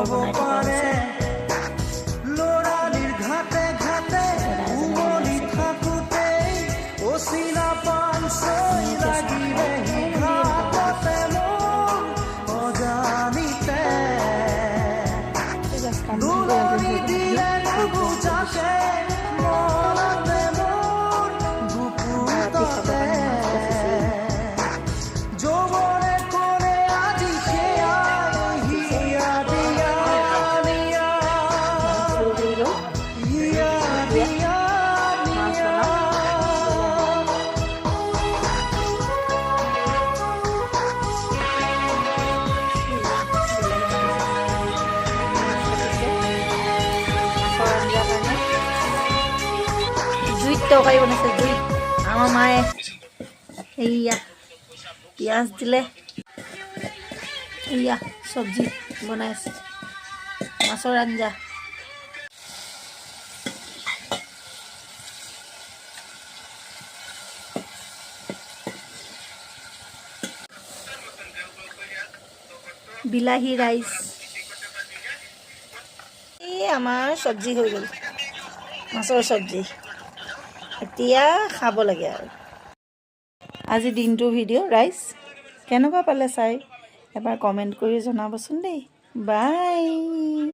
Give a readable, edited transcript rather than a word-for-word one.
বনাই থকা হৈছে তৰকাৰী বনাইছে জুইত আমাৰ মায়ে এইয়া পিঁয়াজ দিলে এইয়া চব্জি বনাই আছে মাছৰ আঞ্জা বিলাহী ৰাইচ এই আমাৰ চব্জি হৈ গ'ল মাছৰ চব্জি এতিয়া খাব লাগে আৰু আজি দিনটোৰ ভিডিঅ' ৰাইজ কেনেকুৱা পালে চাই এবাৰ কমেণ্ট কৰি জনাবচোন দেই বাই।